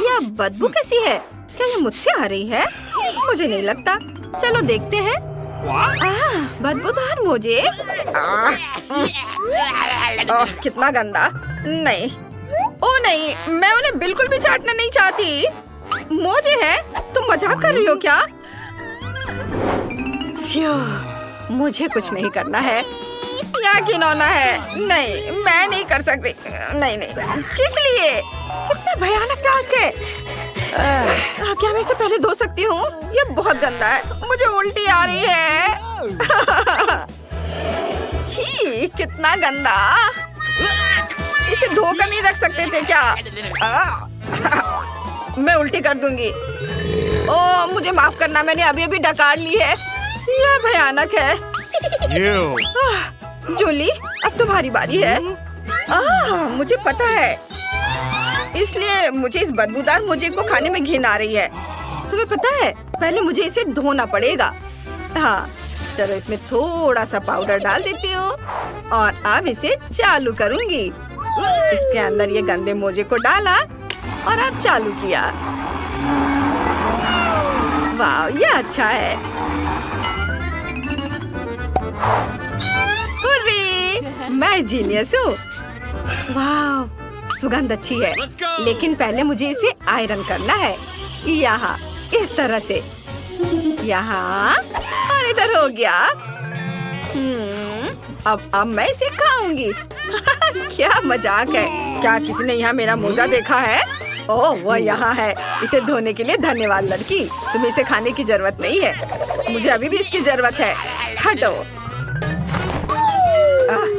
यह बदबू कैसी है? क्या ये मुझसे आ रही है? मुझे नहीं लगता। चलो देखते हैं। बदबूदार मोजे। कितना गंदा। नहीं, ओ नहीं, मैं उन्हें बिल्कुल भी चाटना नहीं चाहती। मोजे है? तुम मजाक कर रही हो क्या? मुझे कुछ नहीं करना है। यहाँ घिनौना है। नहीं, मैं नहीं कर सकती। नहीं नहीं, किस लिए? कितना भयानक टास्क है। क्या मैं इसे पहले धो सकती हूँ? ये बहुत गंदा है। मुझे उल्टी आ रही है। छी, कितना गंदा। इसे धोकर नहीं रख सकते थे क्या? मैं उल्टी कर दूंगी। ओ, मुझे माफ करना, मैंने अभी अभी डकार ली है। यह भयानक है। जूली, अब तुम्हारी बारी है। मुझे पता है, इसलिए मुझे इस बदबूदार मोजे को खाने में घिन आ रही है। तुम्हें पता है, पहले मुझे इसे धोना पड़ेगा। हाँ, चलो इसमें थोड़ा सा पाउडर डाल देती हूँ और अब इसे चालू करूँगी। इसके अंदर ये गंदे मोजे को डाला और अब चालू किया। वाह, ये अच्छा है। हुर्रे, मैं जीनियस हूँ। वाह, सुगंध अच्छी है, लेकिन पहले मुझे इसे आयरन करना है। यहाँ इस तरह से, यहाँ और इधर हो गया। अब मैं इसे खाऊंगी। क्या मजाक है। क्या किसी ने यहाँ मेरा मोजा देखा है? ओह, वह यहाँ है। इसे धोने के लिए धन्यवाद लड़की। तुम्हें इसे खाने की जरूरत नहीं है। मुझे अभी भी इसकी जरूरत है। हटो।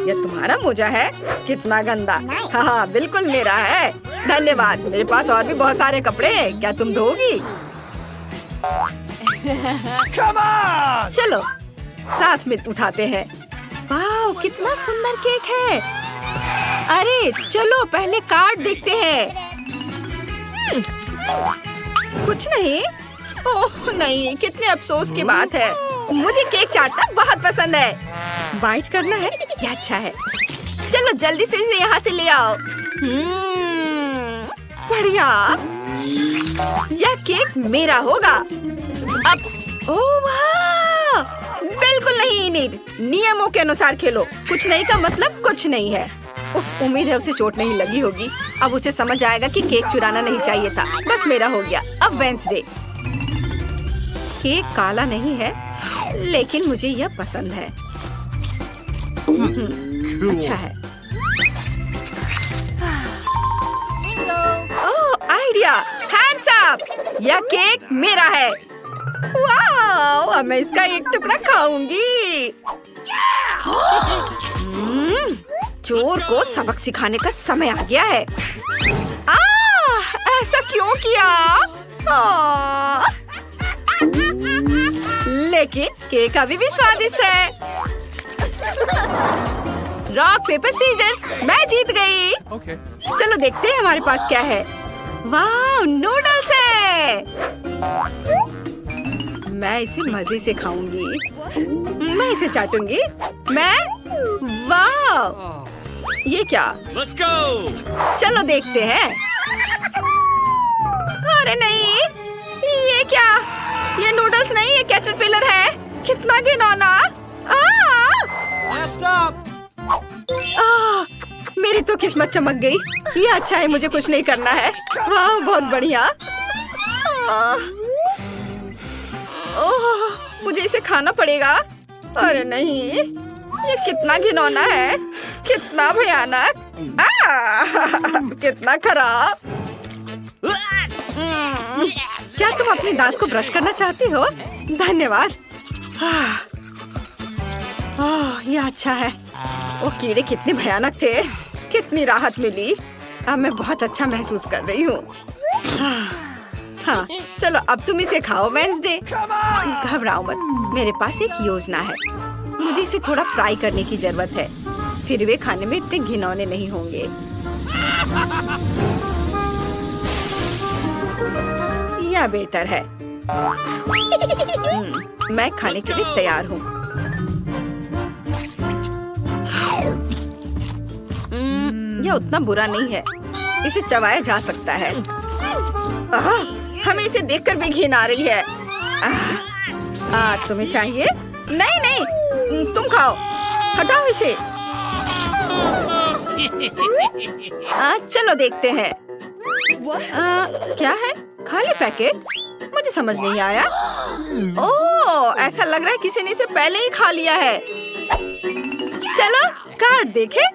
यह तुम्हारा मोजा है? कितना गंदा। हाँ, बिल्कुल मेरा है। धन्यवाद। मेरे पास और भी बहुत सारे कपड़े हैं। क्या तुम धोगी? चलो साथ में उठाते हैं। वाह, कितना सुंदर केक है। अरे चलो पहले कार्ड देखते हैं। कुछ नहीं। ओह नहीं, कितने अफसोस की बात है। मुझे केक चाटना बहुत पसंद है। बाइट करना है? क्या अच्छा है। चलो जल्दी से इसे यहाँ से ले आओ। बढ़िया। यह केक मेरा होगा। अब ओह वाह, बिल्कुल नहीं नीट। नियमों के अनुसार खेलो। कुछ नहीं का मतलब कुछ नहीं है। उफ, उम्मीद है उसे चोट नहीं लगी होगी। अब उसे समझ आएगा कि केक चुराना नहीं चाहिए था। बस मेरा हो गया। अब वेंसडे। केक काला नहीं है, लेकिन मुझे यह पसंद है। अच्छा है। ओह, आइडिया। Hands up. यह केक मेरा है। वाह, अब मैं इसका एक टुकड़ा खाऊंगी। चोर को सबक सिखाने का समय आ गया है। ऐसा क्यों किया? लेकिन केक अभी भी स्वादिष्ट है। रॉक पेपर सीजर्स, मैं जीत गई। चलो देखते हैं हमारे पास क्या है। वाह, नूडल्स है। मैं इसे मजे से खाऊंगी। मैं इसे चाटूंगी। वाह, ये क्या? Let's go! चलो देखते हैं। अरे नहीं, ये क्या? ये नूडल्स नहीं, ये कैटरपिलर है। कितना घिनौना। मेरी तो किस्मत चमक गई। ये अच्छा है, मुझे कुछ नहीं करना है। वाह, बहुत बढ़िया। ओह, मुझे इसे खाना पड़ेगा। अरे नहीं, ये कितना घिनौना है। कितना भयानक। कितना खराब। क्या तुम अपने दांत को ब्रश करना चाहती हो? धन्यवाद। ये अच्छा है। वो कीड़े कितने भयानक थे। कितनी राहत मिली। अब मैं बहुत अच्छा महसूस कर रही हूँ। हाँ, चलो अब तुम इसे खाओ वेंसडे। घबराओ मत, मेरे पास एक योजना है। मुझे इसे थोड़ा फ्राई करने की जरूरत है, फिर वे खाने में इतने घिनौने नहीं होंगे। यह बेहतर है। मैं खाने के लिए तैयार हूँ। यह उतना बुरा नहीं है। इसे चबाया जा सकता है। हमें इसे देखकर भी घिन आ रही है। तुम्हें चाहिए? नहीं नहीं, तुम खाओ, हटाओ इसे। चलो देखते हैं। क्या है? खाली पैकेट? मुझे समझ नहीं आया। ओह, ऐसा लग रहा है किसी ने इसे पहले ही खा लिया है। चलो कार्ड देखें।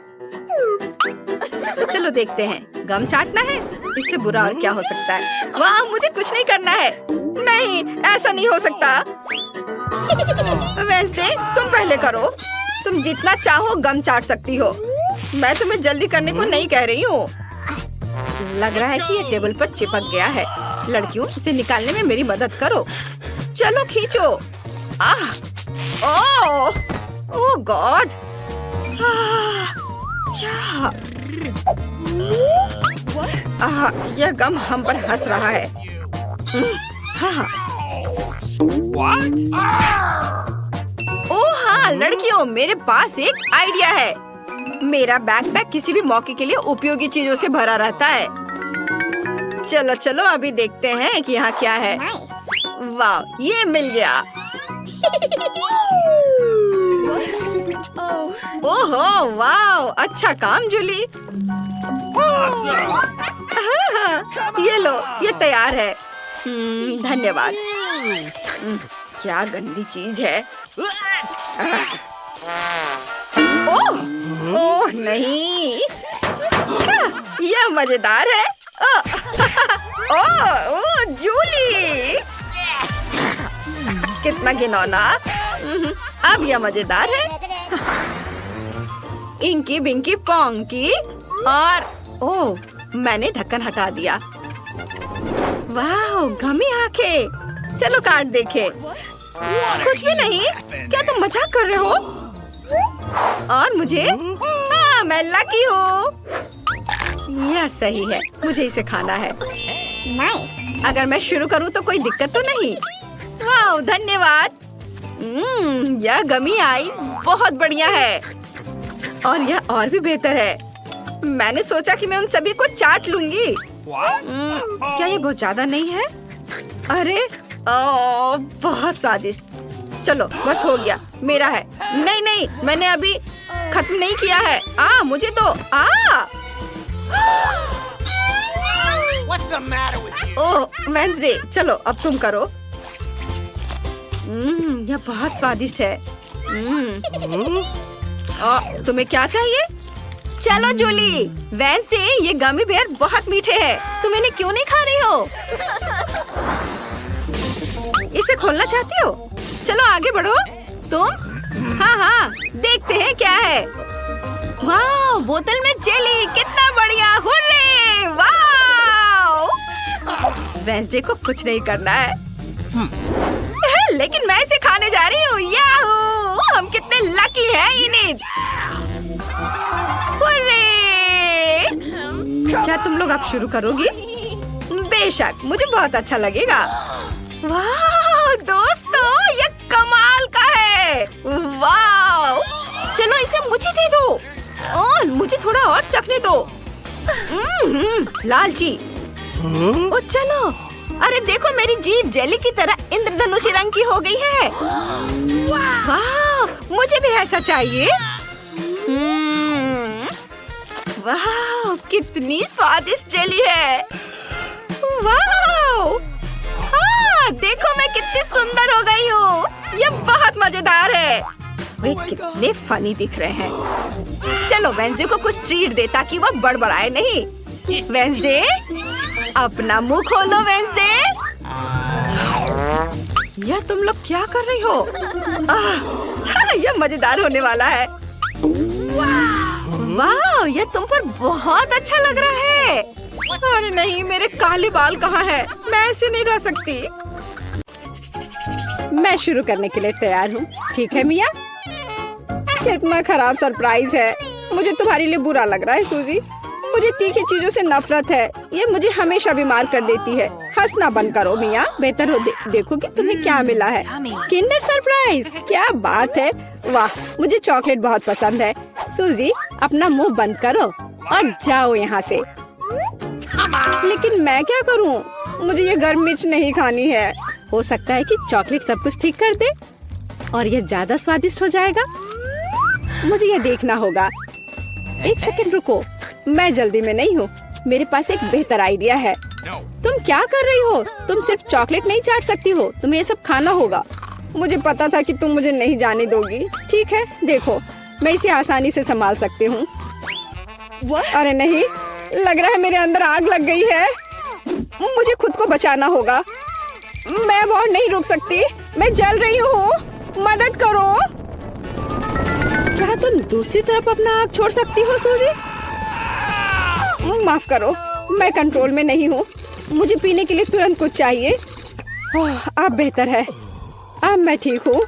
चलो देखते हैं। गम चाटना है? इससे बुरा और क्या हो सकता है? वाह, मुझे कुछ नहीं करना है। नहीं, ऐसा नहीं हो सकता। वेंसडे, तुम पहले करो। तुम जितना चाहो गम चाट सकती हो। मैं तुम्हें जल्दी करने को नहीं कह रही हूँ। लग रहा है कि ये टेबल पर चिपक गया है। लड़कियों, इसे निकालने में मेरी मदद करो। चलो खींचो। ओह गॉड, क्या? यह गम हम पर हंस रहा है। ओह हाँ लड़कियों, मेरे पास एक आइडिया है। मेरा बैकपैक किसी भी मौके के लिए उपयोगी चीजों से भरा रहता है। चलो चलो अभी देखते हैं कि यहाँ क्या है। वाह, ये मिल गया। ओहो वाह, अच्छा काम जूली। ये लो, ये तैयार है। धन्यवाद। क्या गंदी चीज है। ओह नहीं, यह मजेदार है। ओह जूली, कितना घिनौना। अब यह मजेदार है। इंकी बिंकी पोंकी और ओह, मैंने ढक्कन हटा दिया। वाह, गमी आंखें। चलो कार्ड देखे। कुछ भी नहीं। क्या तुम मजाक कर रहे हो? और मुझे? हाँ, मैं लकी हूँ। यह सही है, मुझे इसे खाना है। अगर मैं शुरू करूँ तो कोई दिक्कत तो नहीं? वाह, धन्यवाद। यह गमी आइस बहुत बढ़िया है और यह और भी बेहतर है। मैंने सोचा कि मैं उन सभी को चाट लूंगी। क्या ये बहुत ज्यादा नहीं है? अरे बहुत स्वादिष्ट। चलो बस हो गया, मेरा है। नहीं नहीं, मैंने अभी खत्म नहीं किया है। मुझे तो ओह वेंसडे, चलो अब तुम करो। यह बहुत स्वादिष्ट है। तुम्हें क्या चाहिए? चलो जूली। वेंसडे, ये गमी बेयर बहुत मीठे हैं। तुम इन्हें क्यों नहीं खा रही हो? इसे खोलना चाहती हो? चलो आगे बढ़ो। तुम? हाँ, देखते हैं क्या है। वाह, बोतल में जेली, कितना बढ़िया। हुर्रे, वाह। वेंसडे को कुछ नहीं करना है। लेकिन मैं इसे खाने जा रही हूँ। याहू, हम कितने लकी हैं इन्हें। क्या तुम लोग अब शुरू करोगी? बेशक, मुझे बहुत अच्छा लगेगा। वाह दोस्तों, ये कमाल का है। वाह, चलो इसे मुझे दे दो और मुझे थोड़ा और चखने दो। लालची। ओ चलो, अरे देखो मेरी जीभ जेली की तरह इंद्रधनुषी रंग की हो गई है। वाह, मुझे भी ऐसा चाहिए। वाह, कितनी स्वादिष्ट जेली है। वाह, हाँ, देखो मैं कितनी सुंदर हो गई हूँ। ये बहुत मजेदार है। वे कितने फनी दिख रहे हैं। चलो वेंसडे को कुछ ट्रीट दे ताकि वह बड़बड़ाए नहीं। वेंसडे, अपना मुंह खोलो। वेंसडे, यह तुम लोग क्या कर रही हो? यह मजेदार होने वाला है। वाह, यह तुम पर बहुत अच्छा लग रहा है। अरे नहीं, मेरे काले बाल कहाँ हैं? मैं ऐसे नहीं रह सकती। मैं शुरू करने के लिए तैयार हूँ। ठीक है मिया? कितना खराब सरप्राइज है। मुझे तुम्हारे लिए बुरा लग रहा है सूजी। मुझे तीखी चीजों से नफरत है। ये मुझे हमेशा बीमार कर देती है। हंसना बंद करो मिया। बेहतर हो देखो कि तुम्हें क्या मिला है। किंडर सरप्राइज, क्या बात है। वाह, मुझे चॉकलेट बहुत पसंद है। सूजी, अपना मुंह बंद करो और जाओ यहाँ से। लेकिन मैं क्या करूं? मुझे ये गर्म मिर्च नहीं खानी है। हो सकता है कि चॉकलेट सब कुछ ठीक कर दे और ये ज्यादा स्वादिष्ट हो जाएगा। मुझे ये देखना होगा। एक सेकंड रुको, मैं जल्दी में नहीं हूँ। मेरे पास एक बेहतर आइडिया है। तुम क्या कर रही हो? तुम सिर्फ चॉकलेट नहीं चाट सकती हो, तुम्हें ये सब खाना होगा। मुझे पता था कि तुम मुझे नहीं जाने दोगी। ठीक है, देखो मैं इसे आसानी से संभाल सकती हूँ। अरे नहीं, लग रहा है मेरे अंदर आग लग गई है। मुझे खुद को बचाना होगा। मैं अब और नहीं रुक सकती, मैं जल रही हूँ। मदद करो। क्या तुम दूसरी तरफ अपना आग छोड़ सकती हो सूजी? माफ करो, मैं कंट्रोल में नहीं हूँ। मुझे पीने के लिए तुरंत कुछ चाहिए। अब बेहतर है, अब मैं ठीक हूँ।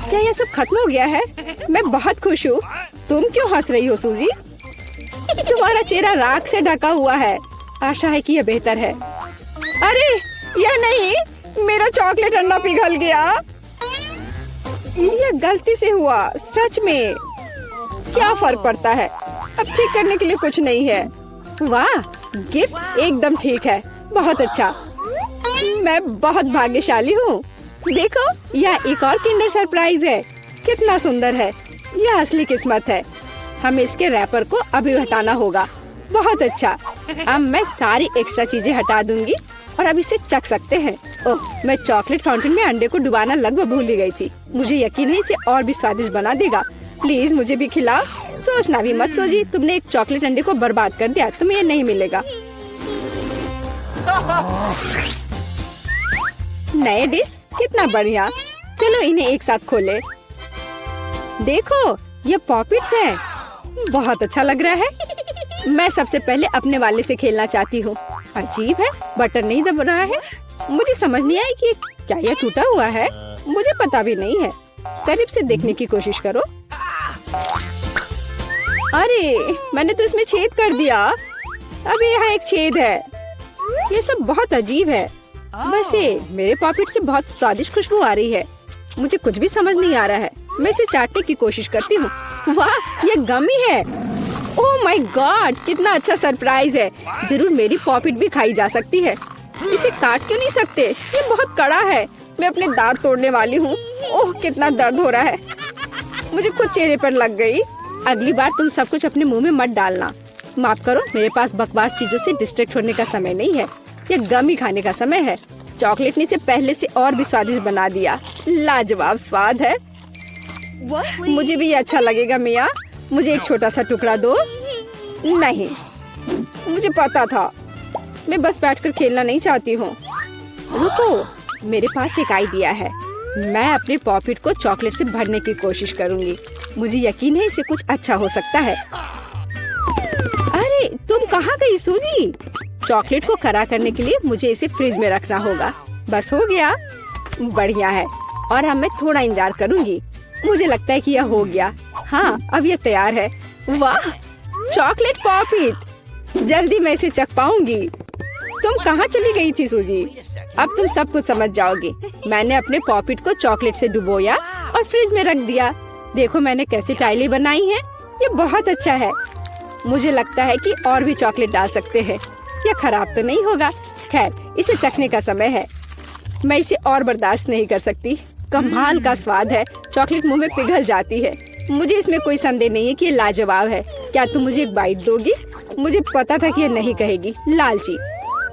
क्या यह सब खत्म हो गया है? मैं बहुत खुश हूँ। तुम क्यों हंस रही हो सूजी? तुम्हारा चेहरा राख से ढका हुआ है। आशा है कि यह बेहतर है। अरे यह नहीं, मेरा चॉकलेट अंडा पिघल गया। यह गलती से हुआ, सच में। क्या फर्क पड़ता है, अब ठीक करने के लिए कुछ नहीं है। वाह, गिफ्ट एकदम ठीक है, बहुत अच्छा। मैं बहुत भाग्यशाली हूँ। देखो, यह एक और किंडर सरप्राइज है। कितना सुंदर है। यह असली किस्मत है। हमें इसके रैपर को अभी हटाना होगा। बहुत अच्छा, अब मैं सारी एक्स्ट्रा चीजें हटा दूंगी और अब इसे चख सकते हैं। ओह, मैं चॉकलेट फाउंटेन में अंडे को डुबाना लगभग भूल ही गई थी। मुझे यकीन है इसे और भी स्वादिष्ट बना देगा। प्लीज मुझे भी खिलाओ। सोचना भी मत सोची, तुमने एक चॉकलेट अंडे को बर्बाद कर दिया, तुम्हें ये नहीं मिलेगा। नए डिश कितना बढ़िया। चलो इन्हें एक साथ खोले। देखो, ये पॉपिट्स है। बहुत अच्छा लग रहा है। मैं सबसे पहले अपने वाले से खेलना चाहती हूँ। अजीब है, बटन नहीं दब रहा है। मुझे समझ नहीं आई कि क्या यह टूटा हुआ है। मुझे पता भी नहीं है। करीब से देखने की कोशिश करो। अरे, मैंने तो इसमें छेद कर दिया। अब यहाँ एक छेद है। ये सब बहुत अजीब है। वैसे मेरे पॉकेट से बहुत स्वादिष्ट खुशबू आ रही है। मुझे कुछ भी समझ नहीं आ रहा है। मैं इसे चाटने की कोशिश करती हूँ। वाह, ये गमी है। ओह माय गॉड, कितना अच्छा सरप्राइज है। जरूर मेरी पॉकेट भी खाई जा सकती है। इसे काट क्यों नहीं सकते? ये बहुत कड़ा है। मैं अपने दांत तोड़ने वाली हूँ। ओह, कितना दर्द हो रहा है। मुझे खुद चेहरे पर लग गई। अगली बार तुम सब कुछ अपने मुंह में मत डालना। माफ करो, मेरे पास बकवास चीजों से डिस्ट्रैक्ट होने का समय नहीं है। ये गम ही खाने का समय है। चॉकलेट ने इसे पहले से और भी स्वादिष्ट बना दिया। लाजवाब स्वाद है। मुझे भी ये अच्छा लगेगा मिया। मुझे एक छोटा सा टुकड़ा दो। नहीं, मुझे पता था। मैं बस बैठकर खेलना नहीं चाहती हूँ। रुको, मेरे पास एक आइडिया है। मैं अपने पॉकेट को चॉकलेट से भरने की कोशिश करूँगी। मुझे यकीन है इसे कुछ अच्छा हो सकता है। अरे, तुम कहाँ गई सूजी? चॉकलेट को कड़ा करने के लिए मुझे इसे फ्रिज में रखना होगा। बस हो गया। बढ़िया है। और अब मैं थोड़ा इंतजार करूँगी। मुझे लगता है कि यह हो गया। हाँ, अब यह तैयार है। वाह, चॉकलेट पॉकेट। जल्दी मैं इसे चख पाऊंगी। तुम कहाँ चली गई थी सूजी? अब तुम सब कुछ समझ जाओगी। मैंने अपने पॉकेट को चॉकलेट से डुबोया और फ्रिज में रख दिया। देखो मैंने कैसी टाइलें बनाई हैं। ये बहुत अच्छा है। मुझे लगता है कि और भी चॉकलेट डाल सकते हैं। यह खराब तो नहीं होगा। खैर, इसे चखने का समय है। मैं इसे और बर्दाश्त नहीं कर सकती। कमाल का स्वाद है। चॉकलेट मुंह में पिघल जाती है। मुझे इसमें कोई संदेह नहीं है कि ये लाजवाब है। क्या तुम मुझे एक बाइट दोगी? मुझे पता था कि ये नहीं कहेगी, लालची।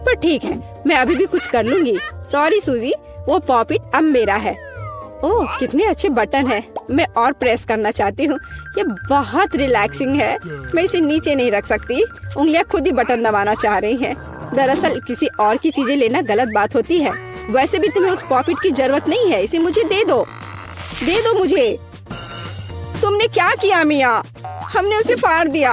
पर ठीक है, मैं अभी भी कुछ कर लूंगी। सॉरी सूजी, वो पॉकेट अब मेरा है। ओह, कितने अच्छे बटन है। मैं और प्रेस करना चाहती हूँ। ये बहुत रिलैक्सिंग है। मैं इसे नीचे नहीं रख सकती। उंगलियां खुद ही बटन दबाना चाह रही हैं। दरअसल किसी और की चीजें लेना गलत बात होती है। वैसे भी तुम्हें उस पॉकेट की जरूरत नहीं है। इसे मुझे दे दो। दे दो मुझे। तुमने क्या किया मिया? हमने उसे फाड़ दिया।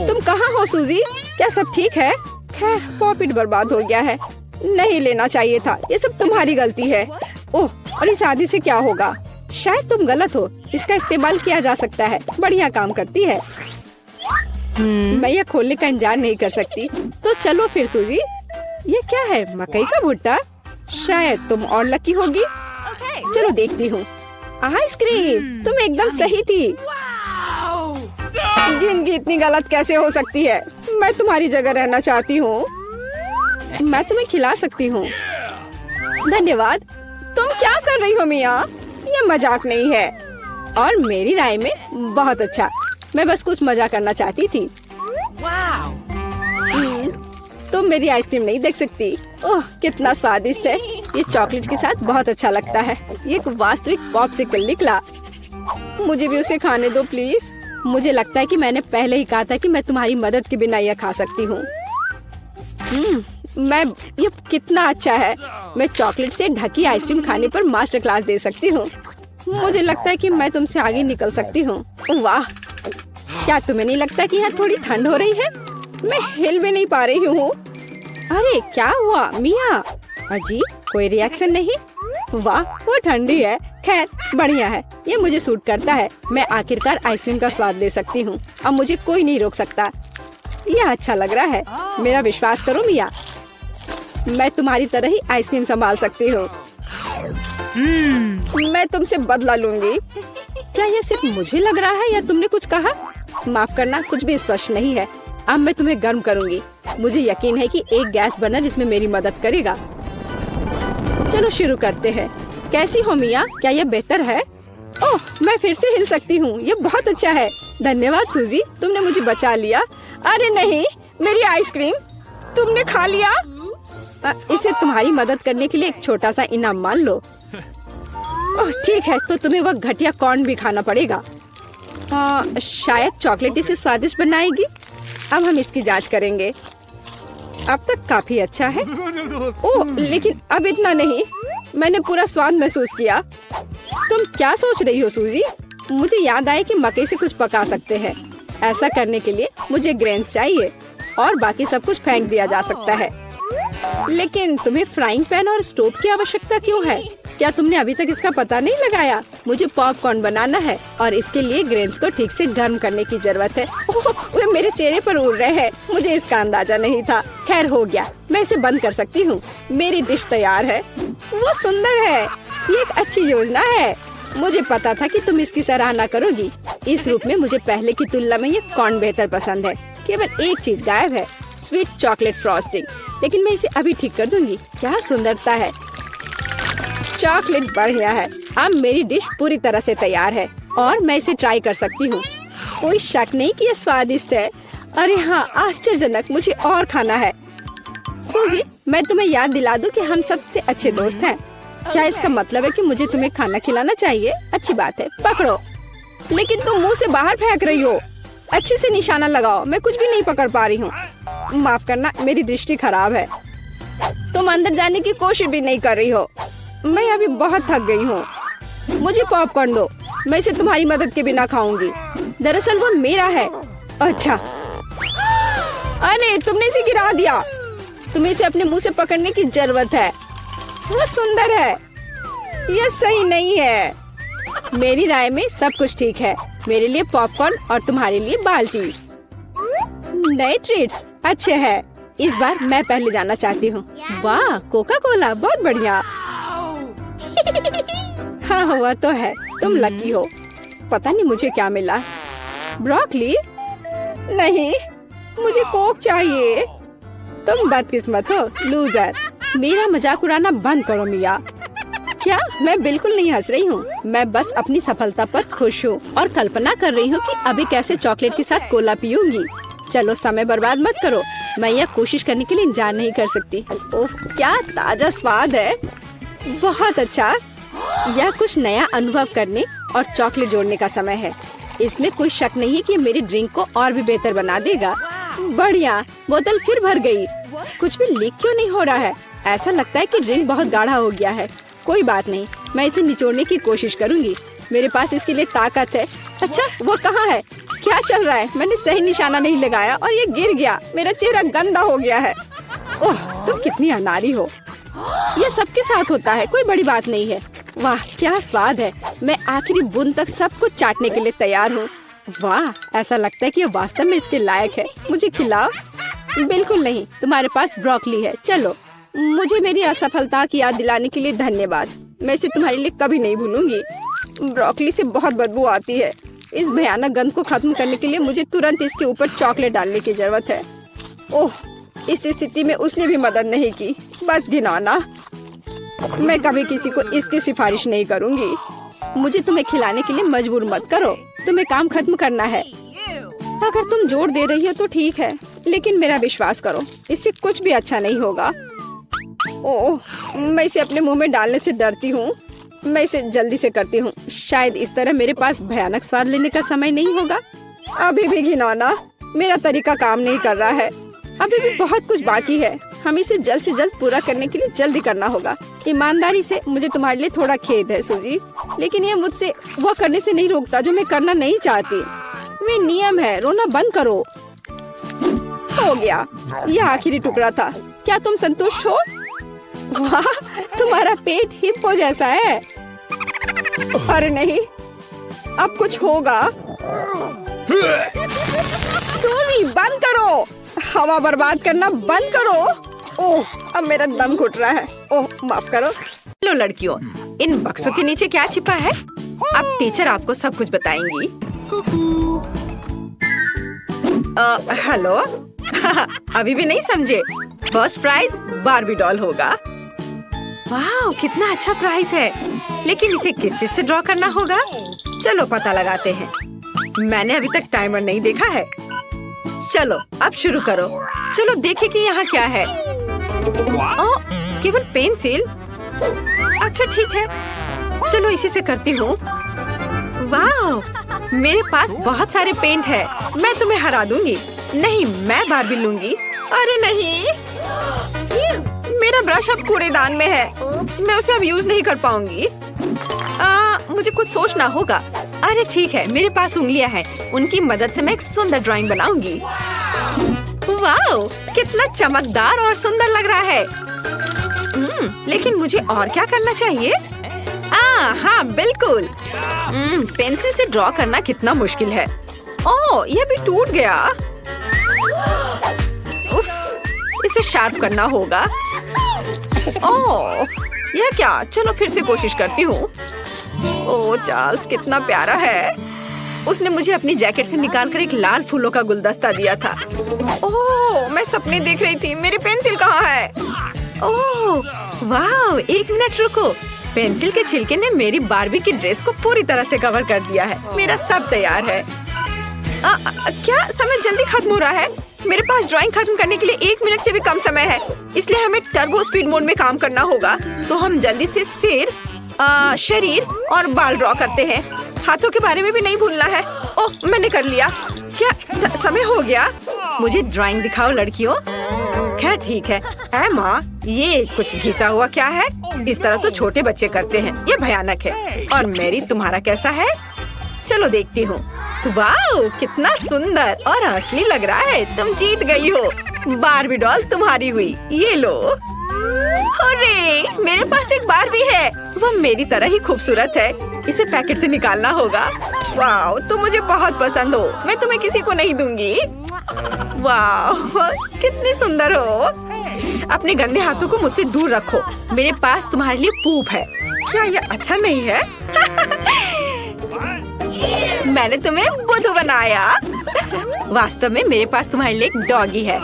तुम कहाँ हो सूजी? क्या सब ठीक है? खैर, पॉकेट बर्बाद हो गया है। नहीं लेना चाहिए था। ये सब तुम्हारी गलती है। ओह, और इस आदि से क्या होगा? शायद तुम गलत हो। इसका इस्तेमाल किया जा सकता है। बढ़िया काम करती है। मैं यह खोलने का इंतजार नहीं कर सकती। तो चलो फिर सूजी। ये क्या है? मकई का भुट्टा? शायद तुम और लकी होगी। चलो देखती हूँ। आइसक्रीम, तुम एकदम सही थी। जिंदगी इतनी गलत कैसे हो सकती है? मैं तुम्हारी जगह रहना चाहती हूँ। मैं तुम्हें खिला सकती हूँ। धन्यवाद। तुम क्या कर रही हो मिया? ये मजाक नहीं है और मेरी राय में बहुत अच्छा। मैं बस कुछ मजा करना चाहती थी। तुम मेरी आइसक्रीम नहीं देख सकती। ओह कितना स्वादिष्ट है। ये चॉकलेट के साथ बहुत अच्छा लगता है। ये एक वास्तविक पॉप्सिकल निकला। मुझे भी उसे खाने दो प्लीज। मुझे लगता है कि मैंने पहले ही कहा था कि मैं तुम्हारी मदद के बिना यह खा सकती हूँ। ये कितना अच्छा है। मैं चॉकलेट से ढकी आइसक्रीम खाने पर मास्टर क्लास दे सकती हूँ। मुझे लगता है कि मैं तुमसे आगे निकल सकती हूँ। वाह, क्या तुम्हें नहीं लगता कि यहाँ थोड़ी ठंड हो रही है? मैं हिल भी नहीं पा रही हूँ। अरे क्या हुआ मिया? अजी कोई रिएक्शन नहीं? वाह वो ठंडी है। खैर बढ़िया है, ये मुझे सूट करता है। मैं आखिरकार आइसक्रीम का स्वाद ले सकती हूँ। अब मुझे कोई नहीं रोक सकता। यह अच्छा लग रहा है। मेरा विश्वास करो मिया, मैं तुम्हारी तरह ही आइसक्रीम संभाल सकती हूँ। मैं तुमसे बदला लूंगी। क्या यह सिर्फ मुझे लग रहा है या तुमने कुछ कहा? माफ करना, कुछ भी स्पष्ट नहीं है। अब मैं तुम्हें गर्म करूंगी। मुझे यकीन है कि एक गैस बर्नर इसमें मेरी मदद करेगा। चलो शुरू करते हैं। कैसी हो मिया? क्या यह बेहतर है? ओह मैं फिर से हिल सकती हूँ। ये बहुत अच्छा है। धन्यवाद सूजी, तुमने मुझे बचा लिया। अरे नहीं, मेरी आइसक्रीम तुमने खा लिया। इसे तुम्हारी मदद करने के लिए एक छोटा सा इनाम मान लो। ओह ठीक है, तो तुम्हें वह घटिया कॉर्न भी खाना पड़ेगा। शायद चॉकलेट इसे स्वादिष्ट बनाएगी। अब हम इसकी जांच करेंगे। अब तक काफी अच्छा है। ओह लेकिन अब इतना नहीं। मैंने पूरा स्वाद महसूस किया। तुम क्या सोच रही हो सूजी? मुझे याद आया कि मकई से कुछ पका सकते हैं। ऐसा करने के लिए मुझे ग्रेन्स चाहिए और बाकी सब कुछ फेंक दिया जा सकता है। लेकिन तुम्हें फ्राइंग पैन और स्टोव की आवश्यकता क्यों है? क्या तुमने अभी तक इसका पता नहीं लगाया? मुझे पॉपकॉर्न बनाना है और इसके लिए ग्रेन्स को ठीक से गर्म करने की जरूरत है। ओह, वे मेरे चेहरे पर उड़ रहे हैं। मुझे इसका अंदाजा नहीं था। खैर हो गया, मैं इसे बंद कर सकती हूँ। मेरी डिश तैयार है। वो सुंदर है। ये एक अच्छी योजना है। मुझे पता था कि तुम इसकी सराहना करोगी। इस रूप में मुझे पहले की तुलना में ये कॉर्न बेहतर पसंद है। केवल एक चीज गायब है, स्वीट चॉकलेट फ्रॉस्टिंग। लेकिन मैं इसे अभी ठीक कर दूंगी। क्या सुंदरता है। चॉकलेट बढ़िया है। अब मेरी डिश पूरी तरह से तैयार है और मैं इसे ट्राई कर सकती हूँ। कोई शक नहीं कि ये स्वादिष्ट है। अरे हाँ, आश्चर्यजनक। मुझे और खाना है। सूजी, मैं तुम्हें याद दिला दूं कि हम सबसे अच्छे दोस्त हैं। क्या इसका मतलब है कि मुझे तुम्हें खाना खिलाना चाहिए? अच्छी बात है, पकड़ो। लेकिन तुम मुंह से बाहर फेंक रही हो। अच्छे से निशाना लगाओ। मैं कुछ भी नहीं पकड़ पा रही हूँ। माफ करना, मेरी दृष्टि खराब है। तुम अंदर जाने की कोशिश भी नहीं कर रही हो। मैं अभी बहुत थक गई हूँ। मुझे पॉपकॉर्न दो। मैं इसे तुम्हारी मदद के बिना खाऊंगी। दरअसल वो मेरा है। अच्छा, अरे तुमने इसे गिरा दिया। तुम्हें इसे अपने मुंह से पकड़ने की जरूरत है। वो सुंदर है। यह सही नहीं है। मेरी राय में सब कुछ ठीक है। मेरे लिए पॉपकॉर्न और तुम्हारे लिए बाल्टी। नए ट्रीट्स अच्छे हैं। इस बार मैं पहले जाना चाहती हूँ। वाह, कोका कोला, बहुत बढ़िया। हाँ हुआ तो है। तुम लकी हो। पता नहीं मुझे क्या मिला। ब्रोकली? नहीं, मुझे कोक चाहिए। तुम बदकिस्मत हो, लूजर। मेरा मजाक उड़ाना बंद करो मिया। क्या? मैं बिल्कुल नहीं हंस रही हूँ। मैं बस अपनी सफलता पर खुश हूँ और कल्पना कर रही हूँ कि अभी कैसे चॉकलेट के साथ कोला पीऊंगी। चलो समय बर्बाद मत करो। मैं यह कोशिश करने के लिए इंतजार नहीं कर सकती। ओह क्या ताजा स्वाद है। बहुत अच्छा। यह कुछ नया अनुभव करने और चॉकलेट जोड़ने का समय है। इसमें कोई शक नहीं है कि मेरी ड्रिंक को और भी बेहतर बना देगा। बढ़िया। बोतल फिर भर गई। कुछ भी लीक क्यों नहीं हो रहा है? ऐसा लगता है कि ड्रिंक बहुत गाढ़ा हो गया है। कोई बात नहीं, मैं इसे निचोड़ने की कोशिश करूंगी। मेरे पास इसके लिए ताकत है। अच्छा, वो कहाँ है? क्या चल रहा है? मैंने सही निशाना नहीं लगाया और ये गिर गया। मेरा चेहरा गंदा हो गया है। ओह, तुम कितनी अनाड़ी हो। ये सबके साथ होता है, कोई बड़ी बात नहीं है। वाह क्या स्वाद है। मैं आखिरी बूंद तक सब कुछ चाटने के लिए तैयार हूँ। वाह, ऐसा लगता है कि ये वास्तव में इसके लायक है। मुझे खिलाओ। बिल्कुल नहीं, तुम्हारे पास ब्रोकली है। चलो। मुझे मेरी असफलता की याद दिलाने के लिए धन्यवाद। मैं इसे तुम्हारे लिए कभी नहीं भूलूंगी। ब्रोकली से बहुत बदबू आती है। इस भयानक गंध को खत्म करने के लिए मुझे तुरंत इसके ऊपर चॉकलेट डालने की जरूरत है। ओह, इस स्थिति में उसने भी मदद नहीं की। बस घिनौना। मैं कभी किसी को इसकी सिफारिश नहीं करूंगी। मुझे तुम्हें खिलाने के लिए मजबूर मत करो। तुम्हें काम खत्म करना है। अगर तुम जोर दे रही हो तो ठीक है, लेकिन मेरा विश्वास करो, इससे कुछ भी अच्छा नहीं होगा। ओह, मैं इसे अपने मुंह में डालने से डरती हूँ। मैं इसे जल्दी से करती हूँ। शायद इस तरह मेरे पास भयानक स्वाद लेने का समय नहीं होगा। अभी भी घिनौना। मेरा तरीका काम नहीं कर रहा है। अभी भी बहुत कुछ बाकी है। हम इसे जल्द से जल्द पूरा करने के लिए जल्दी करना होगा। ईमानदारी से मुझे तुम्हारे लिए थोड़ा खेद है सूजी, लेकिन ये मुझसे वो करने से नहीं रोकता जो मैं करना नहीं चाहती। वे नियम है। रोना बंद करो। हो गया। यह आखिरी टुकड़ा था। क्या तुम संतुष्ट हो? वाह, तुम्हारा पेट हिप्पो जैसा है। अरे नहीं, अब कुछ होगा। सूजी, बंद करो। हवा बर्बाद करना बंद करो। ओह, अब मेरा दम घुट रहा है। ओह, माफ करो। लो लड़कियों, इन बक्सों के नीचे क्या छिपा है? अब टीचर आपको सब कुछ बताएंगी। हेलो। अभी भी नहीं समझे? फर्स्ट प्राइज बार्बी डॉल होगा। वाह, कितना अच्छा प्राइज है। लेकिन इसे किस चीज से ड्रॉ करना होगा? चलो पता लगाते हैं। मैंने अभी तक टाइमर नहीं देखा है। चलो अब शुरू करो। चलो देखें कि यहाँ क्या है। ओह, केवल पेंसिल। अच्छा ठीक है, चलो इसी से करती हूँ। वाह, मेरे पास बहुत सारे पेंट है। मैं तुम्हें हरा दूंगी। नहीं, मैं बार्बी लूंगी। अरे नहीं, मेरा ब्रश अब कूड़ेदान में है। मैं उसे अब यूज नहीं कर पाऊंगी। मुझे कुछ सोचना होगा। अरे ठीक है, मेरे पास उंगलियां हैं। उनकी मदद से मैं एक सुंदर ड्राइंग बनाऊंगी। वाह, कितना चमकदार और सुंदर लग रहा है। लेकिन मुझे और क्या करना चाहिए? हाँ बिल्कुल। पेंसिल से ड्रॉ करना कितना मुश्किल है। ओह, यह भी टूट गया। उफ, इसे शार्प करना होगा। ओह, यह क्या? चलो फिर से कोशिश करती हूँ। ओह चार्ल्स, कितना प्यारा है। उसने मुझे अपनी जैकेट से निकालकर एक लाल फूलों का गुलदस्ता दिया था। ओह, मैं सपने देख रही थी। मेरी पेंसिल कहाँ है? ओह वाह, एक मिनट रुको। पेंसिल के छिलके ने मेरी बार्बी की ड्रेस को पूरी तरह से कवर कर दिया है। मेरा सब तैयार है। क्या समय जल्दी खत्म हो रहा है? मेरे पास ड्राइंग खत्म करने के लिए 1 मिनट से भी कम समय है, इसलिए हमें टर्बो स्पीड मोड में काम करना होगा। तो हम जल्दी से सिर, शरीर और बाल ड्रॉ करते हैं। हाथों के बारे में भी नहीं भूलना है। ओह, मैंने कर लिया। क्या समय हो गया? मुझे ड्राइंग दिखाओ लड़कियों। खैर ठीक है। माँ, ये कुछ घिसा हुआ क्या है? इस तरह तो छोटे बच्चे करते हैं। ये भयानक है। और मेरी, तुम्हारा कैसा है? चलो देखती हूँ। वाह, कितना सुंदर और असली लग रहा है। तुम जीत गई हो। बार्बी डॉल तुम्हारी हुई। ये लो। अरे, मेरे पास एक बार्बी है। वो मेरी तरह ही खूबसूरत है। इसे पैकेट से निकालना होगा। वाह, तुम मुझे बहुत पसंद हो। मैं तुम्हें किसी को नहीं दूंगी। वाह, कितनी सुंदर हो। अपने गंदे हाथों को मुझसे दूर रखो। मेरे पास तुम्हारे लिए पूप है। क्या यह अच्छा नहीं है? मैंने तुम्हें बुद्धू बनाया। वास्तव में मेरे पास तुम्हारे लिए एक डॉगी है।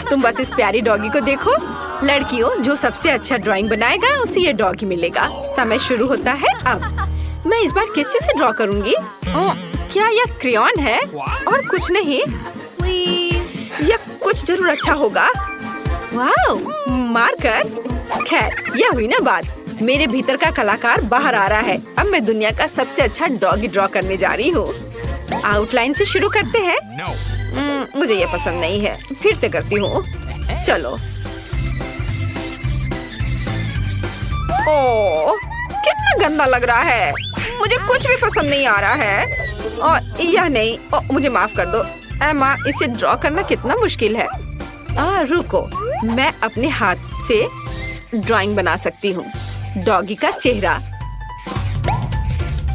तुम बस इस प्यारी डॉगी को देखो। लड़कियों, जो सबसे अच्छा ड्राइंग बनाएगा उसे ये डॉगी मिलेगा। समय शुरू होता है अब। मैं इस बार किस चीज से ड्रॉ करूंगी? क्या यह क्रेयॉन है? और कुछ नहीं? यह कुछ जरूर अच्छा होगा। वाह, मार्कर। खैर, यह हुई ना बात। मेरे भीतर का कलाकार बाहर आ रहा है। अब मैं दुनिया का सबसे अच्छा डॉगी ड्रॉ करने जा रही हूँ। आउटलाइन से शुरू करते हैं। मुझे ये पसंद नहीं है। फिर से करती हूँ। चलो। ओह, कितना गंदा लग रहा है। मुझे कुछ भी पसंद नहीं आ रहा है। और यह नहीं। मुझे माफ कर दो। माँ, इसे ड्रॉ करना कितना मुश्किल है। रुको, मैं अपने हाथ से ड्राइंग बना सकती हूँ। डॉगी का चेहरा।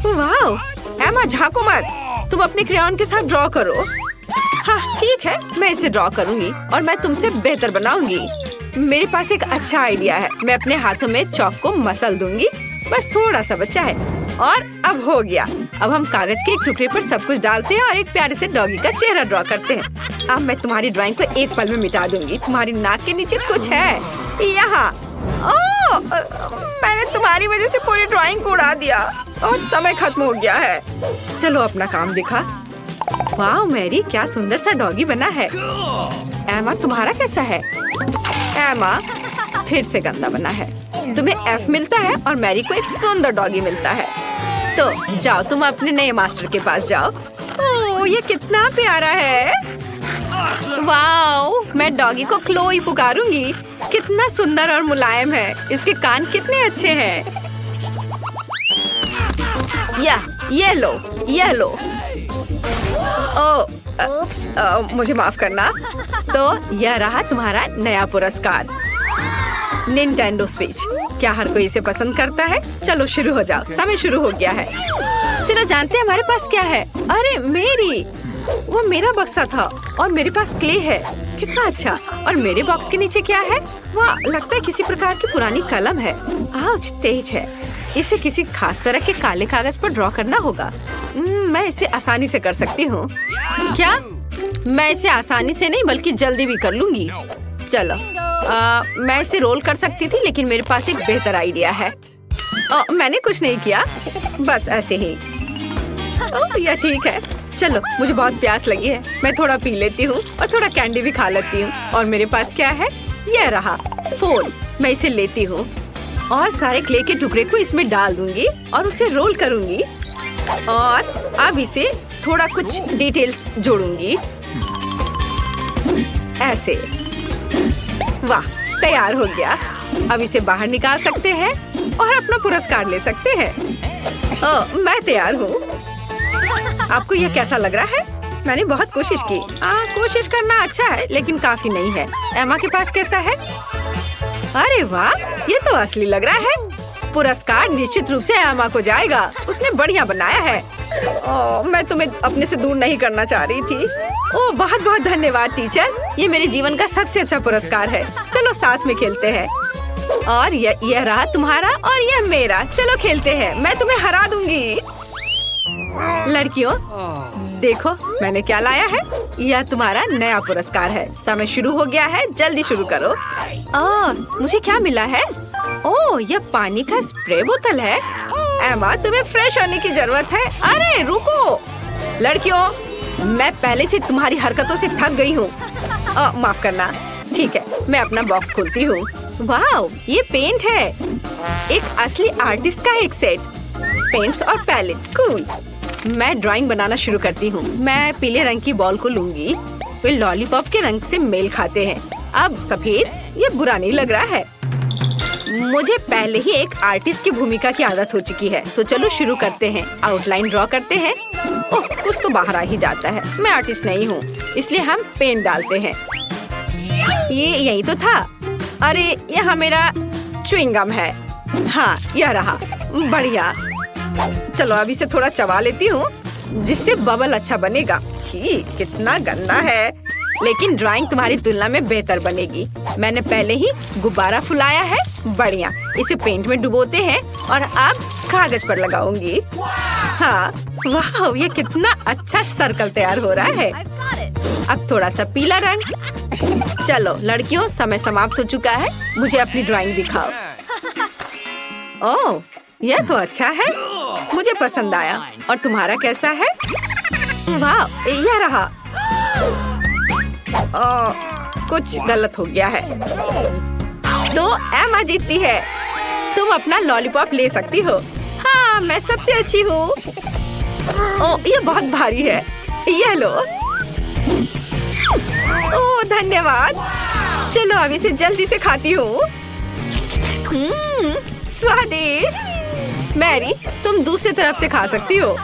वाह, एमा झांको मत। तुम अपने क्रेयॉन के साथ ड्रॉ करो। हाँ ठीक है, मैं इसे ड्रॉ करूंगी और मैं तुमसे बेहतर बनाऊंगी। मेरे पास एक अच्छा आइडिया है। मैं अपने हाथों में चॉक को मसल दूंगी बस थोड़ा सा बचा है और अब हो गया। अब हम कागज के एक टुकड़े पर सब कुछ डालते हैं और एक प्यारे से डॉगी का चेहरा ड्रॉ करते हैं। अब मैं तुम्हारी ड्राइंग को एक पल में मिटा दूंगी। तुम्हारी नाक के नीचे कुछ है यहाँ। ओह, मैंने तुम्हारी वजह से पूरी ड्राइंग को उड़ा दिया और समय खत्म हो गया है। चलो अपना काम दिखा। वाह मैरी, क्या सुंदर सा डॉगी बना है। एमा तुम्हारा कैसा है? एमा फिर से गंदा बना है। तुम्हें F मिलता है और मैरी को एक सुंदर डॉगी मिलता है। तो जाओ तुम अपने नए मास्टर के पास जाओ। ओह ये कितना प्यारा है। वाओ, मैं डॉगी को क्लोई पुकारूंगी। कितना सुंदर और मुलायम है। इसके कान कितने अच्छे हैं। ये लो। मुझे माफ करना। तो यह रहा तुम्हारा नया पुरस्कार, निंटेंडो स्विच। क्या हर कोई इसे पसंद करता है? चलो शुरू हो जाओ, समय शुरू हो गया है। चलो जानते हैं हमारे पास क्या है। अरे मेरी, वो मेरा बक्सा था और मेरे पास क्ले है। कितना अच्छा। और मेरे बॉक्स के नीचे क्या है? वाह, लगता है किसी प्रकार की पुरानी कलम है। आउच, तेज है। इसे किसी खास तरह के काले कागज पर ड्रॉ करना होगा। मैं इसे आसानी से कर सकती हूँ। क्या? मैं इसे आसानी से नहीं बल्कि जल्दी भी कर लूंगी। चलो मैं इसे रोल कर सकती थी, लेकिन मेरे पास एक बेहतर आइडिया है। मैंने कुछ नहीं किया, बस ऐसे ही। यह ठीक है। चलो, मुझे बहुत प्यास लगी है। मैं थोड़ा पी लेती हूँ और थोड़ा कैंडी भी खा लेती हूँ। और मेरे पास क्या है? यह रहा फोन। मैं इसे लेती हूँ और सारे क्ले के टुकड़े को इसमें डाल दूंगी और उसे रोल करूंगी। और अब इसे थोड़ा कुछ डिटेल्स जोड़ूंगी ऐसे। वाह, तैयार हो गया। अब इसे बाहर निकाल सकते हैं और अपना पुरस्कार ले सकते हैं। मैं तैयार हूँ। आपको यह कैसा लग रहा है? मैंने बहुत कोशिश की। कोशिश करना अच्छा है, लेकिन काफी नहीं है। एमा के पास कैसा है? अरे वाह, ये तो असली लग रहा है। पुरस्कार निश्चित रूप से एमा को जाएगा। उसने बढ़िया बनाया है। मैं तुम्हें अपने से दूर नहीं करना चाह रही थी। ओह, बहुत बहुत धन्यवाद टीचर। ये मेरे जीवन का सबसे अच्छा पुरस्कार है। चलो साथ में खेलते हैं। और यह रहा तुम्हारा और यह मेरा। चलो खेलते हैं, मैं तुम्हें हरा दूंगी। लड़कियों, देखो मैंने क्या लाया है। यह तुम्हारा नया पुरस्कार है। समय शुरू हो गया है, जल्दी शुरू करो। मुझे क्या मिला है? ओह, यह पानी का स्प्रे बोतल है। एमा, तुम्हें फ्रेश होने की जरूरत है। अरे रुको लड़कियों, मैं पहले से तुम्हारी हरकतों से थक गई हूँ। माफ करना। ठीक है, मैं अपना बॉक्स खोलती हूँ। वाह, ये पेंट है। एक असली आर्टिस्ट का एक सेट। पेंट्स और पैलेट, कूल। मैं ड्राइंग बनाना शुरू करती हूँ। मैं पीले रंग की बॉल को लूंगी। वे लॉलीपॉप के रंग से मेल खाते हैं। अब सफेद, ये बुरा नहीं लग रहा है। मुझे पहले ही एक आर्टिस्ट की भूमिका की आदत हो चुकी है। तो चलो शुरू करते हैं। आउटलाइन ड्रॉ करते हैं। ओह, कुछ तो बाहर आ ही जाता है। मैं आर्टिस्ट नहीं हूँ, इसलिए हम पेंट डालते हैं। ये यही तो था। अरे यहाँ मेरा च्युइंगम है। हाँ, यह रहा। बढ़िया। चलो अब इसे थोड़ा चबा लेती हूँ, जिससे बबल अच्छा बनेगा। छी, कितना गंदा है। लेकिन ड्राइंग तुम्हारी तुलना में बेहतर बनेगी। मैंने पहले ही गुब्बारा फुलाया है। बढ़िया। इसे पेंट में डुबोते हैं और अब कागज पर लगाऊंगी। हाँ, वाह, ये कितना अच्छा सर्कल तैयार हो रहा है। अब थोड़ा सा पीला रंग। चलो लड़कियों, समय समाप्त हो चुका है। मुझे अपनी ड्राइंग दिखाओ। ओह, यह तो अच्छा है। मुझे पसंद आया। और तुम्हारा कैसा है? वाह, यह रहा। कुछ गलत हो गया है। तो एमा जीतती है। तुम अपना लॉलीपॉप ले सकती हो। हाँ, मैं सबसे अच्छी हूँ। ओह, ये बहुत भारी है। ये लो। ओह, धन्यवाद। चलो अब इसे जल्दी से खाती हूँ। स्वादिष्ट। मैरी, तुम दूसरी तरफ से खा सकती हो।